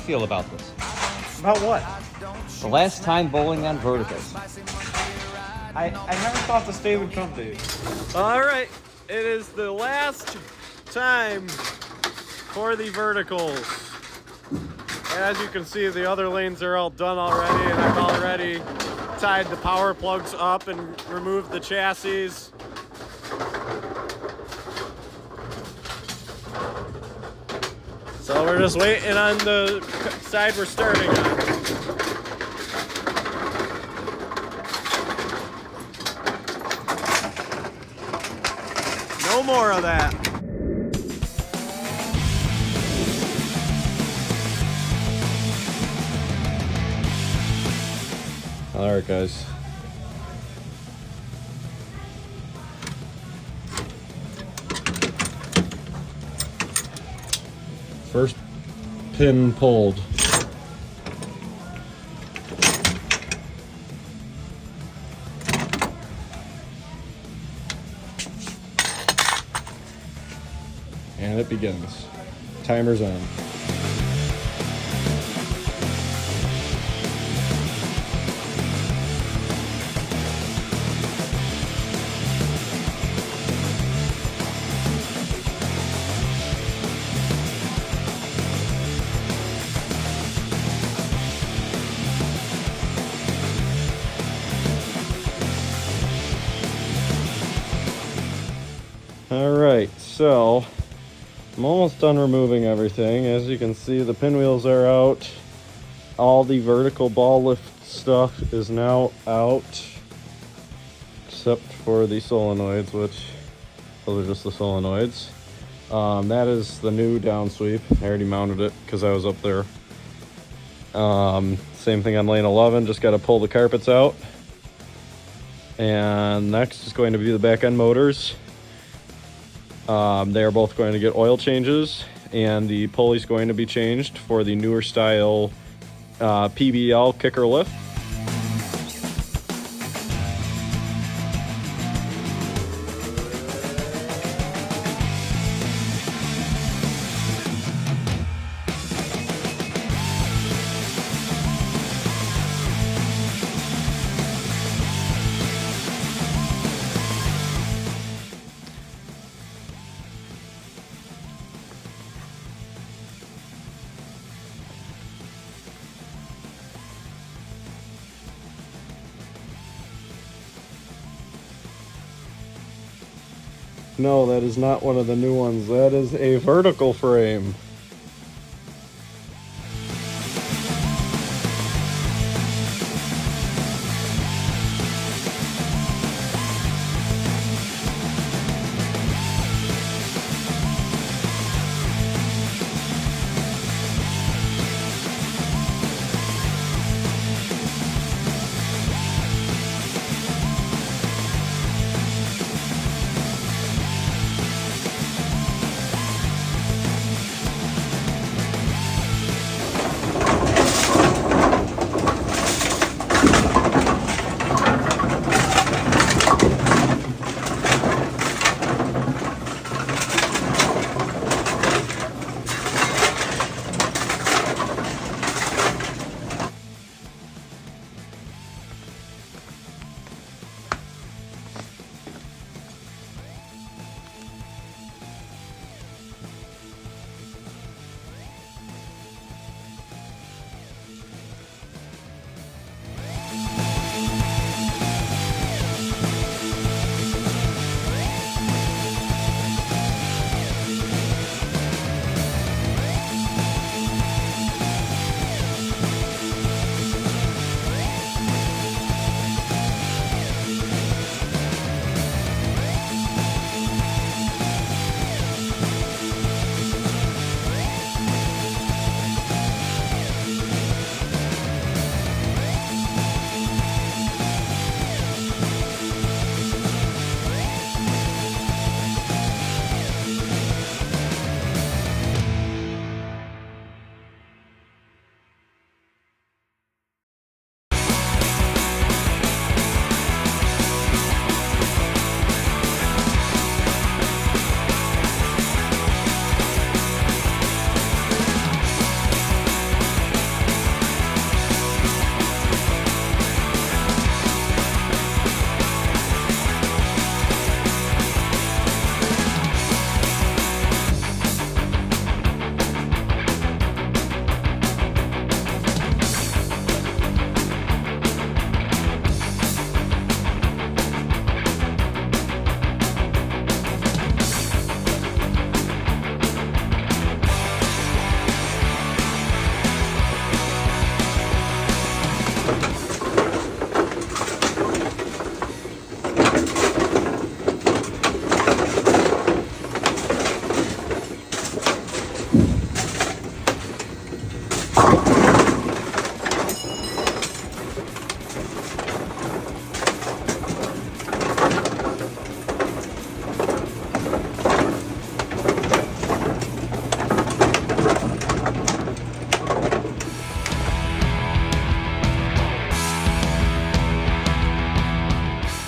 feel about this? About what? The last time bowling on verticals. I never thought this day would come, Dave. All right, it is the last time for the verticals. As you can see, the other lanes are all done already, and I've already tied the power plugs up and removed the chassis. So we're just waiting on the side we're starting on. No more of that. All right, guys. First pin pulled. And it begins. Timer's on. All right, so I'm almost done removing everything. As you can see, the pinwheels are out. All the vertical ball lift stuff is now out, except for the solenoids, which those are just the solenoids. That is the new down sweep. I already mounted it because I was up there. Same thing on lane 11, just got to pull the carpets out. And next is going to be the back end motors. They are both going to get oil changes, and the pulley's going to be changed for the newer style PBL kicker lift. No, that is not one of the new ones. That is a vertical frame.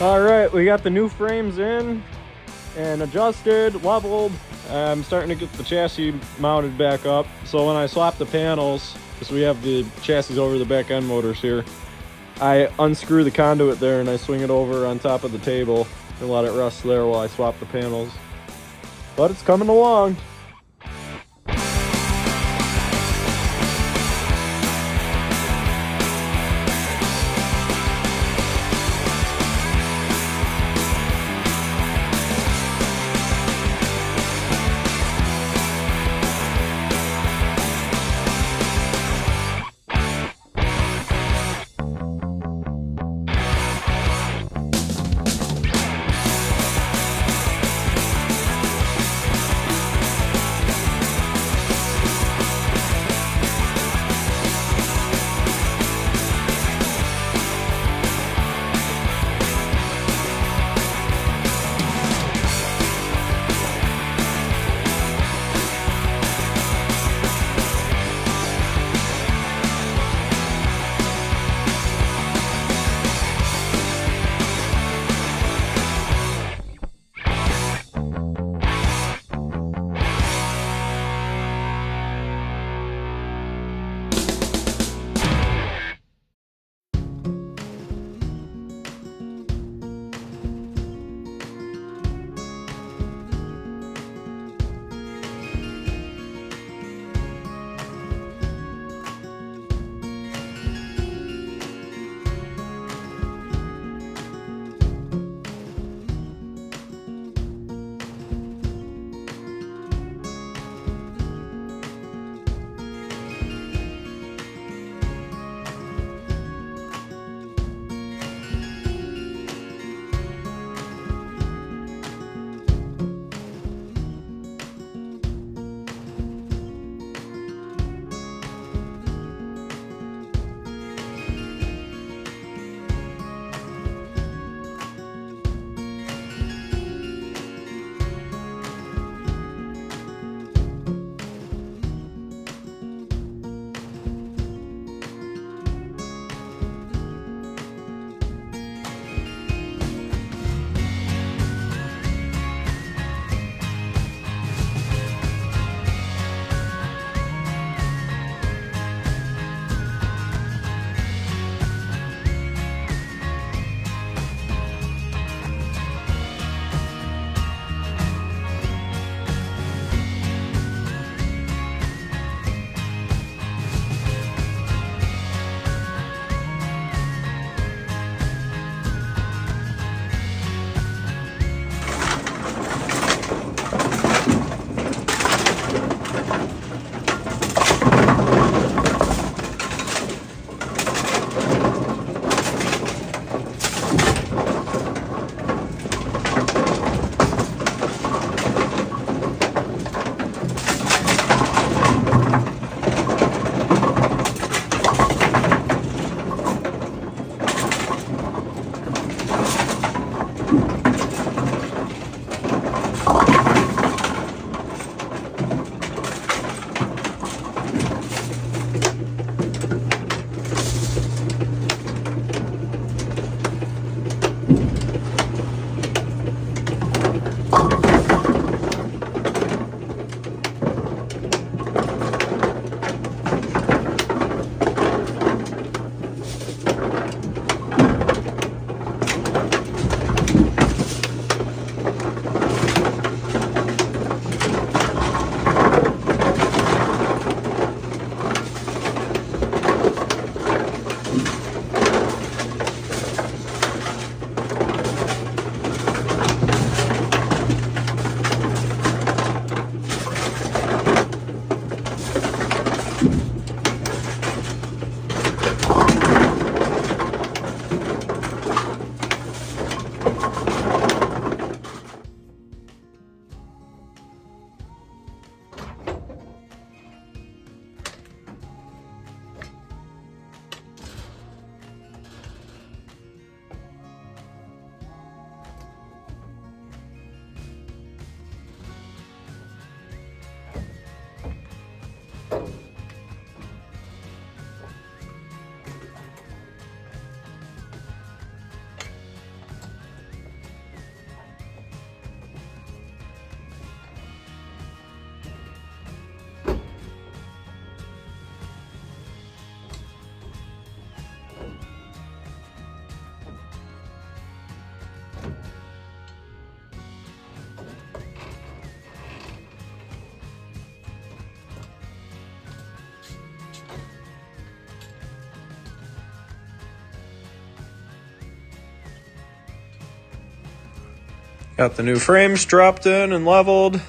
All right, we got the new frames in and adjusted, leveled. I'm starting to get the chassis mounted back up. So when I swap the panels, because we have the chassis over the back end motors here, I unscrew the conduit there and I swing it over on top of the table and let it rest there while I swap the panels. But it's coming along. Got the new frames dropped in and leveled.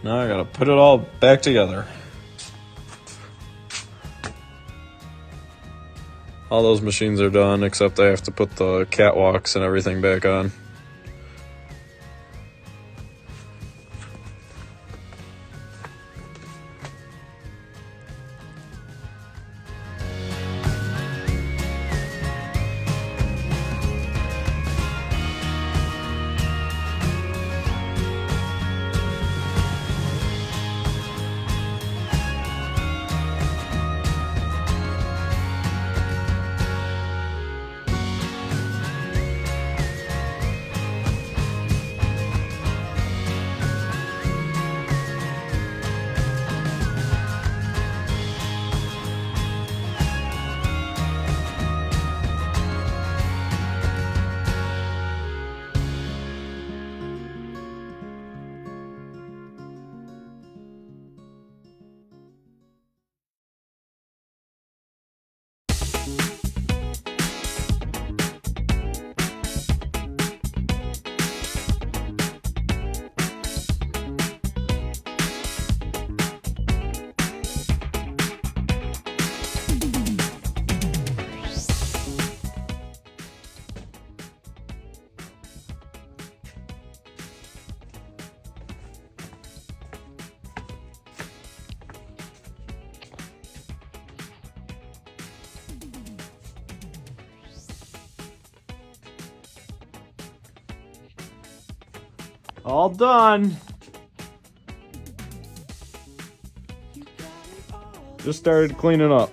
Now I gotta put it all back together. All those machines are done, except I have to put the catwalks and everything back on. All done. Just started cleaning up.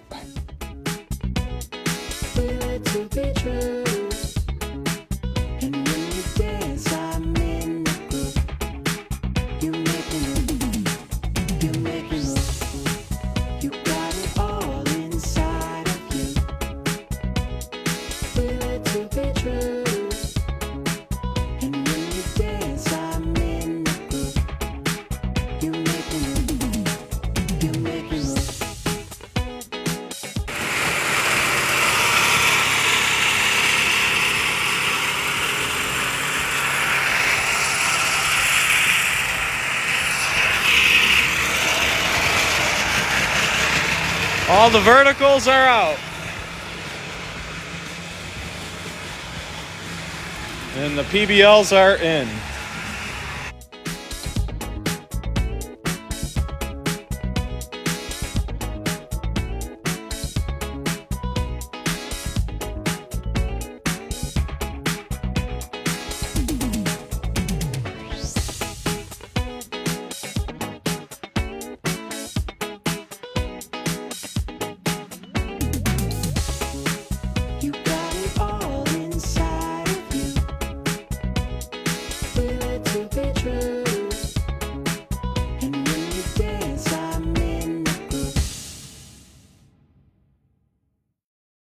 All the verticals are out. And the PBLs are in.